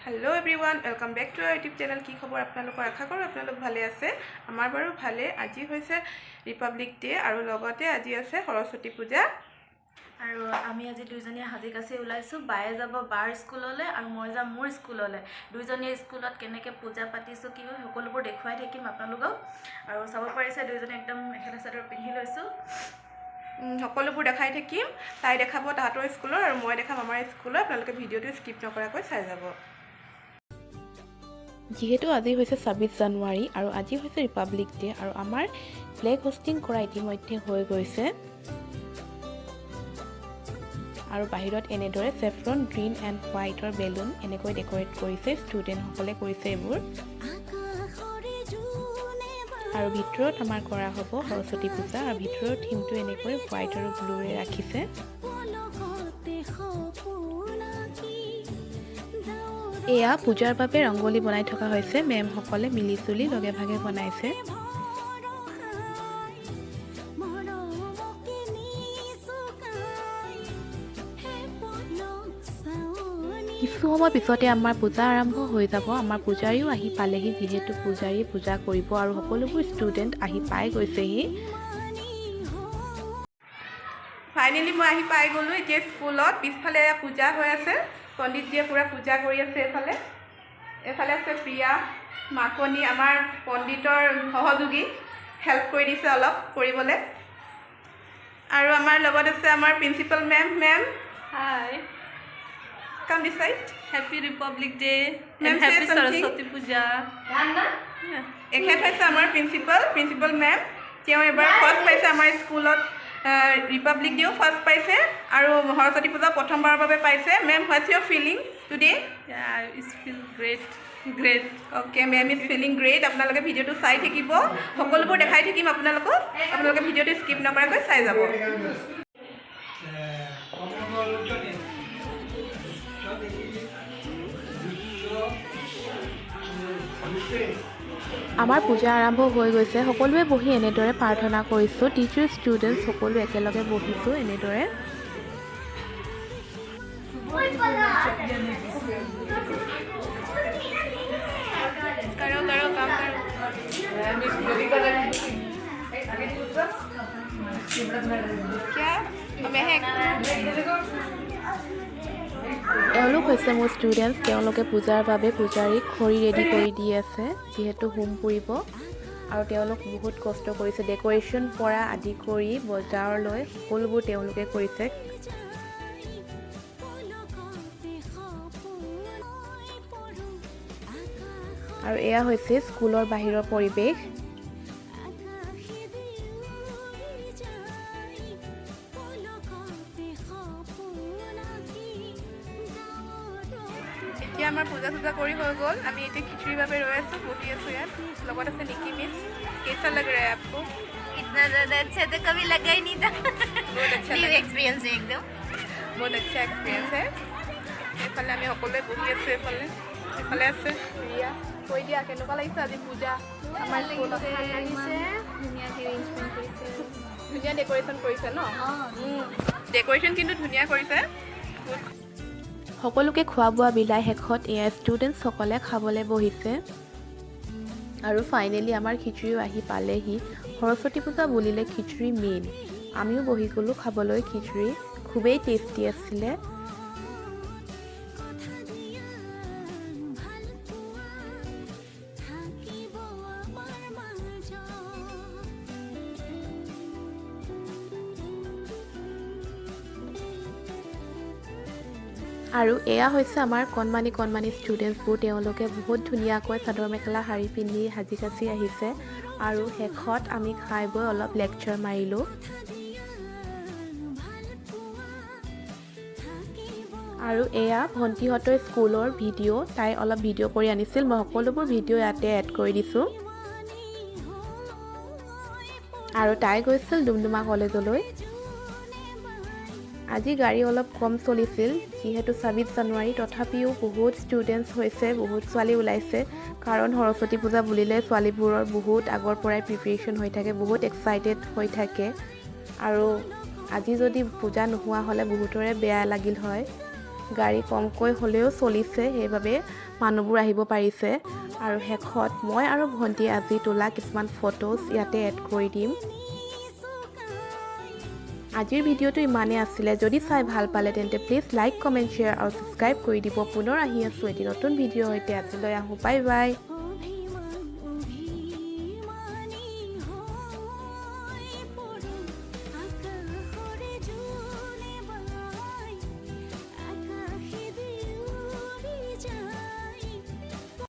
Hello everyone welcome back to our YouTube channel की खबर आपनालोকৰ आशा करो आपनालोक भाले আছে আমাৰ বাৰু ভালে আজি হৈছে ৰিপাব্লিক ডে আৰু লগতে আজি আছে সৰস্বতী পূজা আৰু আমি আজি দুইজনী হাজি কাছি ওলাইছো বায়ে যাব বাৰ স্কুললে আৰু মই যাম মোৰ স্কুললে দুইজনী স্কুলত কেনেকে পূজা পাতিছো কি সকলোবোৰ দেখুৱাই থাকিম আপোনালোকক আৰু চাব পাৰিছে দুইজনী একদম মেখেলা চাদৰ পিন্ধি লৈছো সকলোবোৰ দেখাই থাকিম তাই দেখাব তাহাতৰ স্কুলৰ আৰু মই দেখাম আমাৰ স্কুলৰ আপোনালোকে ভিডিওটো স্কিপ নকৰাকৈ চাই যাব যেহেতু আজি হৈছে 26 জানুৱাৰী আৰু আজি হৈছে ৰিপাব্লিক ডে আৰু আমাৰ ফ্লেগ হোষ্টিং কৰা ইতিমধ্যে হৈ গৈছে আৰু বাহিৰত এনেদৰে সেফ্ৰন গ্ৰীন এণ্ড হোৱাইটৰ বেলুন এনেকৈ ডেকৰেট কৰিছে ষ্টুডেণ্ট সকলে কৰিছে এইবোৰ আৰু ভিতৰত আমাৰ কৰা হ'ব সৰস্বতী পূজা আৰু ভিতৰৰ থিমটো এনেকৈ হোৱাইট আৰু ব্লুৰে ৰাখিছে এয়া পূজাৰ বাবে ৰংগোলী বনাই থকা হৈছে মেম সকলে মিলি চুলি লগে ভাগে বনাইছে কিছু সময় পিছতে আমাৰ পূজা আৰম্ভ হৈ যাব আমাৰ পূজাৰীও আহি পালেহি যেহেতু পূজাৰী পূজা কৰিব আৰু সকলোবোৰ ষ্টুডেণ্ট আহি পাই গৈছেহি ফাইনেলি মই আহি পাই গ'লো এতিয়া স্কুলত পিছফালে পূজা হৈ আছে পণ্ডিতজিয়ে পুৰা পূজা কৰি আছে এফালে আছে প্ৰিয়া মাকনি আমাৰ পণ্ডিতৰ সহযোগী হেল্প কৰি দিছে অলপ কৰিবলৈ আৰু আমাৰ লগত আছে আমাৰ principal ma'am hi come this side happy republic day and happy saraswati puja এখেত হৈছে আমাৰ প্ৰিন্সিপাল মেম তেওঁ এবাৰ ফাৰ্ষ্ট পাইছে আমাৰ স্কুলত ৰিপাব্লিক ডেও ফাৰ্ষ্ট পাইছে আৰু সৰস্বতী পূজা প্ৰথমবাৰৰ বাবে পাইছে ma'am what's your feeling today it's feel great okay ma'am is feeling great আপোনালোকে ভিডিঅ'টো চাই থাকিব সকলোবোৰ দেখাই থাকিম আপোনালোকে ভিডিঅ'টো স্কিপ নকৰাকৈ চাই যাব আমাৰ পূজা আৰম্ভ হৈ গৈছে সকলোৱে বহি এনেদৰে প্ৰাৰ্থনা কৰিছোঁ টিচাৰ ষ্টুডেণ্ট সকলো একেলগে বহিছোঁ এনেদৰে এওঁলোক হৈছে মোৰ ষ্টুডেণ্টছ তেওঁলোকে পূজাৰ বাবে পূজাৰীক খৰি ৰেডি কৰি দি আছে যিহেতু হোম পুৰিব আৰু তেওঁলোক বহুত কষ্ট কৰিছে ডেকৰেশ্যন পৰা আদি কৰি বজাৰলৈ সকলোবোৰ তেওঁলোকে কৰিছে আৰু এয়া হৈছে স্কুলৰ বাহিৰৰ পৰিৱেশ এতিয়া আমাৰ পূজা কৰি হৈ গ'ল আমি এতিয়া খিচুড়িৰ বাবে ৰৈ আছোঁ বহি আছোঁ ইয়াত লগত আছে নিকি মিছ कैसा लग रहा है आपको इतना ज़्यादा अच्छा तो कभी लगा ही नहीं था बहुत अच्छा न्यू एक्सपीरियंस है एकदम बहुत अच्छा एक्सपीरियंस है এইফালে আমি সকলোৱে বহি আছোঁ এইফালে আছে প্ৰিয়া কৈ দিয়া কেনেকুৱা লাগিছে আজি পূজা আমাৰ স্কুলত ধুনীয়া ডেকৰেশ্যন কৰিছে ন ডেকৰেশ্যন কিন্তু ধুনীয়া কৰিছে সকলোকে খোৱা বোৱা বিলাই শেষত এয়া ষ্টুডেণ্টসকলে খাবলৈ বহিছে আৰু ফাইনেলি আমাৰ খিচুড়িও আহি পালেহি সৰস্বতী পূজা বুলিলে খিচুড়ি মেইন আমিও বহি গ'লোঁ খাবলৈ খিচুড়ি খুবেই টেষ্টি আছিলে আৰু এয়া হৈছে আমাৰ কণমানি ষ্টুডেণ্টছবোৰ তেওঁলোকে বহুত ধুনীয়াকৈ চাদৰ মেখেলা শাৰী পিন্ধি সাজি কাচি আহিছে আৰু শেষত আমি খাই বৈ অলপ লেকচাৰ মাৰিলোঁ আৰু এয়া ভণ্টিহঁতৰ স্কুলৰ ভিডিঅ' তাই অলপ ভিডিঅ' কৰি আনিছিল মই সকলোবোৰ ভিডিঅ' ইয়াতে এড কৰি দিছোঁ আৰু তাই গৈছিল ডুমডুমা কলেজলৈ আজি গাড়ী অলপ কম চলিছিল যেহেতু 26 জানুৱাৰী তথাপিও বহুত ষ্টুডেণ্টছ হৈছে বহুত ছোৱালী ওলাইছে কাৰণ সৰস্বতী পূজা বুলিলে ছোৱালীবোৰৰ বহুত আগৰ পৰাই প্ৰিপাৰেশ্যন হৈ থাকে বহুত এক্সাইটেড হৈ থাকে আৰু আজি যদি পূজা নোহোৱা হ'লে বহুতৰে বেয়া লাগিল হয় গাড়ী কমকৈ হ'লেও চলিছে, সেইবাবে মানুহবোৰ আহিব পাৰিছে। আৰু শেষত মই আৰু ভণ্টিয়ে আজি তোলা কিছুমান ফটোজ ইয়াতে এড কৰি দিম। আজিৰ ভিডিঅ'টো ইমানেই আছিলে। যদি চাই ভাল পালে তেন্তে প্লিজ লাইক, কমেণ্ট, শ্বেয়াৰ আৰু ছাবস্ক্ৰাইব কৰি দিব। পুনৰ আহি আছোঁ এটি নতুন ভিডিঅ'ৰ সৈতে। আজিলৈ আহোঁ, বাই বাই।